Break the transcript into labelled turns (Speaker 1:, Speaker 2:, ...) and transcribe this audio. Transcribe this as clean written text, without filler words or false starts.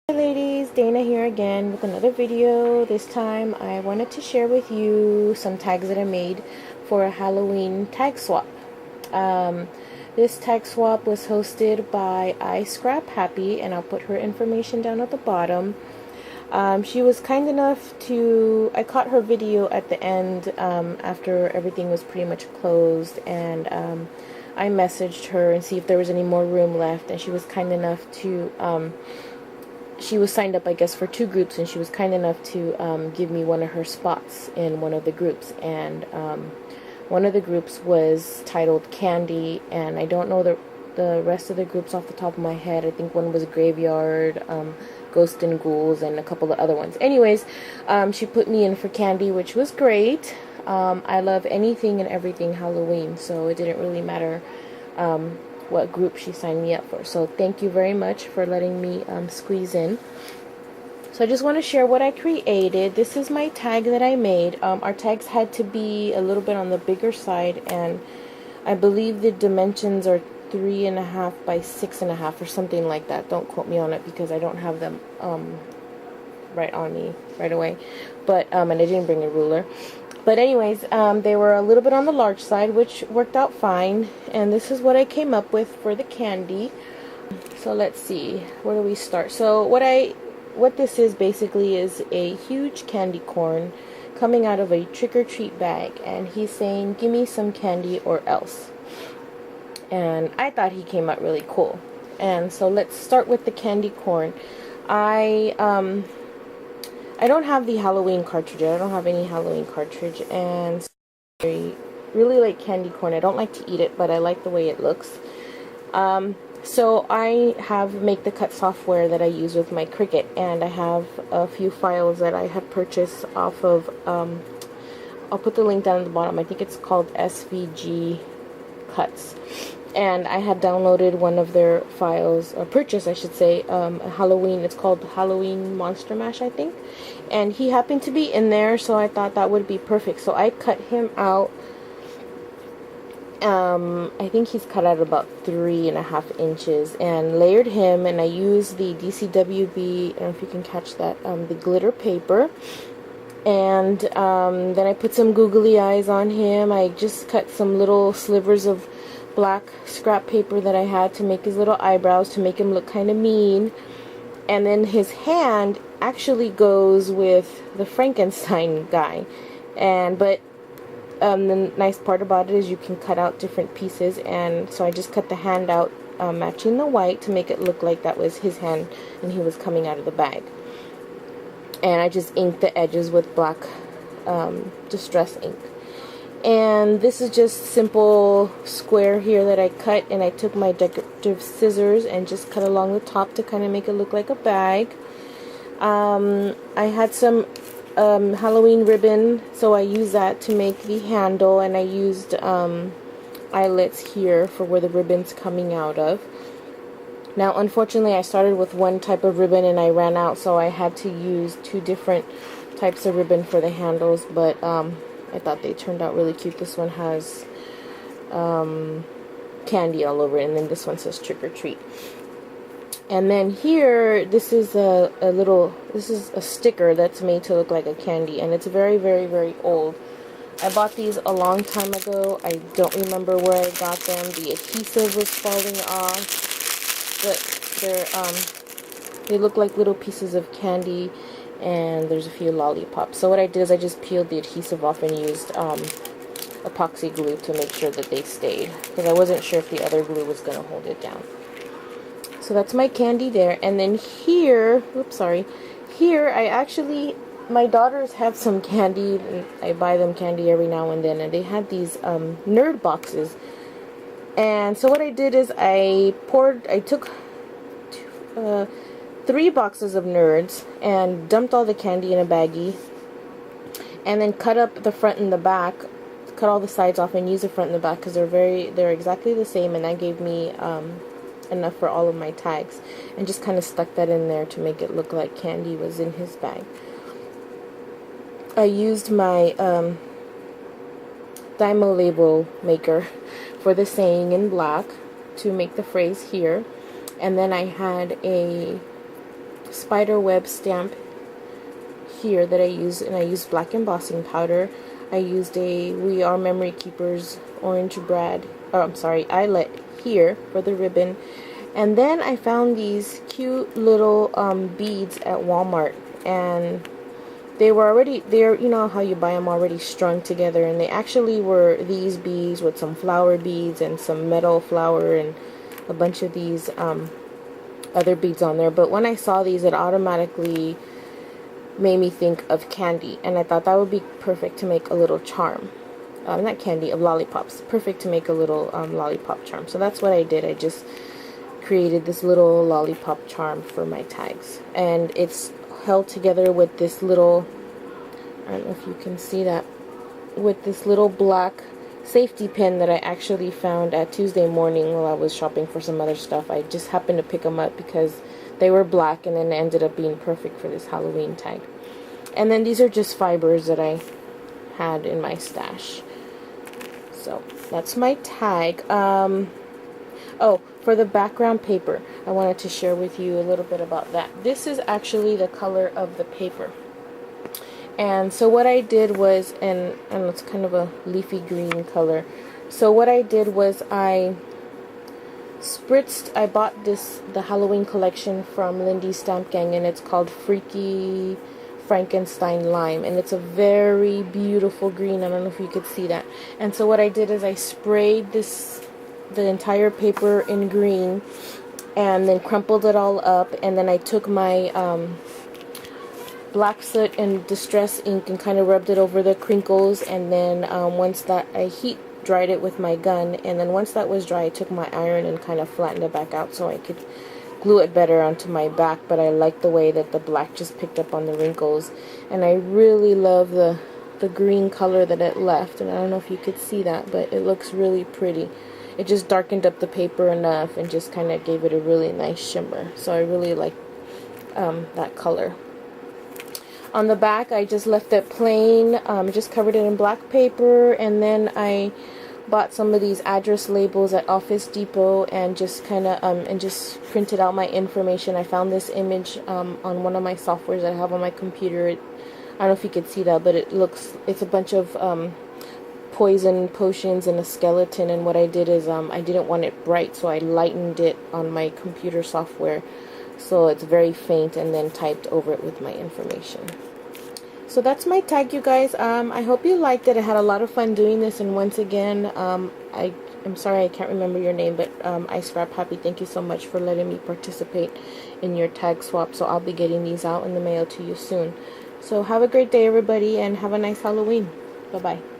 Speaker 1: Hi ladies, Dana here again with another video. This time I wanted to share with you some tags that I made for a Halloween tag swap. This tag swap was hosted by iscraphappy, and I'll put her information down at the bottom. She was kind enough to, I caught her video at the end after everything was pretty much closed, and I messaged her and see if there was any more room left, and she was kind enough to she was signed up, I guess, for 2 groups, and she was kind enough to give me one of her spots in one of the groups. And one of the groups was titled Candy, and I don't know the rest of the groups off the top of my head. I think one was Graveyard, Ghost and Ghouls, and a couple of other ones. Anyways, she put me in for Candy, which was great. I love anything and everything Halloween, so it didn't really matter what group she signed me up for. So thank you very much for letting me squeeze in. So I just want to share what I created. This is my tag that I made. Our tags had to be a little bit on the bigger side, and I believe the dimensions are 3.5 by 6.5 or something like that. Don't quote me on it because I don't have them right on me right away. But and I didn't bring a ruler. But anyways, they were a little bit on the large side, which worked out fine. And this is what I came up with for the candy. So let's see, where do we start? So what this is basically is a huge candy corn coming out of a trick-or-treat bag, and he's saying, "Give me some candy or else." And I thought he came out really cool. And so let's start with the candy corn. I don't have the Halloween cartridge. I don't have any Halloween cartridge, and I really like candy corn. I don't like to eat it, but I like the way it looks. So I have Make the Cut software that I use with my Cricut, and I have a few files that I have purchased off of, I'll put the link down at the bottom. I think it's called SVG Cuts. And I had downloaded one of their files, or purchased, I should say, Halloween. It's called Halloween Monster Mash, I think. And he happened to be in there, so I thought that would be perfect. So I cut him out. I think he's cut out about 3.5 inches, and layered him. And I used the DCWB, I don't know if you can catch that, the glitter paper. And then I put some googly eyes on him. I just cut some little slivers of black scrap paper that I had to make his little eyebrows, to make him look kind of mean. And then his hand actually goes with the Frankenstein guy. But the nice part about it is you can cut out different pieces, and so I just cut the hand out matching the white to make it look like that was his hand and he was coming out of the bag. And I just inked the edges with black distress ink. And this is just simple square here that I cut, and I took my decorative scissors and just cut along the top to kind of make it look like a bag. I had some Halloween ribbon, so I used that to make the handle, and I used eyelets here for where the ribbon's coming out of. Now, unfortunately, I started with one type of ribbon and I ran out, so I had to use 2 different types of ribbon for the handles, but I thought they turned out really cute. This one has candy all over it, and then this one says trick or treat. And then here, this is this is a sticker that's made to look like a candy, and it's very, very, very old. I bought these a long time ago. I don't remember where I got them. The adhesive was falling off, but they look like little pieces of candy, and there's a few lollipops. So what I did is I just peeled the adhesive off and used epoxy glue to make sure that they stayed, because I wasn't sure if the other glue was going to hold it down. So that's my candy there. And then here, here I actually, my daughters have some candy, and I buy them candy every now and then, and they had these nerd boxes. And so what I did is I took 3 boxes of Nerds and dumped all the candy in a baggie, and then cut up the front and the back, cut all the sides off, and used the front and the back because they're exactly the same, and that gave me enough for all of my tags, and just kind of stuck that in there to make it look like candy was in his bag. I used my Dymo label maker for the saying in black to make the phrase here, and then I had a spider web stamp here that I use, and I used black embossing powder. I used a We Are Memory Keepers orange eyelet here for the ribbon. And then I found these cute little beads at Walmart, and they're you know how you buy them already strung together, and they actually were these beads with some flower beads and some metal flower and a bunch of these other beads on there. But when I saw these, it automatically made me think of candy, and I thought that would be perfect to make a little charm. Not candy, of lollipops. Perfect to make a little lollipop charm. So that's what I did. I just created this little lollipop charm for my tags, and it's held together with this little, I don't know if you can see that, with this little black safety pin that I actually found at Tuesday morning while I was shopping for some other stuff. I just happened to pick them up because they were black, and then it ended up being perfect for this Halloween tag. And then these are just fibers that I had in my stash. So that's my tag. Oh, for the background paper, I wanted to share with you a little bit about that. This is actually the color of the paper. And so what I did was, and it's kind of a leafy green color. So what I did was I bought the Halloween collection from Lindy Stamp Gang, and it's called franken-lime, and it's a very beautiful green. I don't know if you could see that. And so what I did is I sprayed the entire paper in green, and then crumpled it all up, and then I took my black soot and distress ink and kind of rubbed it over the crinkles, and then once that, I heat dried it with my gun, and then once that was dry, I took my iron and kind of flattened it back out so I could glue it better onto my back. But I like the way that the black just picked up on the wrinkles, and I really love the green color that it left, and I don't know if you could see that, but it looks really pretty. It just darkened up the paper enough and just kind of gave it a really nice shimmer. So I really like that color. On the back, I just left it plain, just covered it in black paper, and then I bought some of these address labels at Office Depot and just kind of just printed out my information. I found this image on one of my softwares that I have on my computer. I don't know if you could see that, but it's a bunch of poison potions and a skeleton, and what I did is I didn't want it bright, so I lightened it on my computer software so it's very faint, and then typed over it with my information. So that's my tag, you guys. I hope you liked it. I had a lot of fun doing this, and once again, I'm sorry I can't remember your name, but iscraphappy, thank you so much for letting me participate in your tag swap. So I'll be getting these out in the mail to you soon. So have a great day, everybody, and have a nice Halloween. Bye-bye.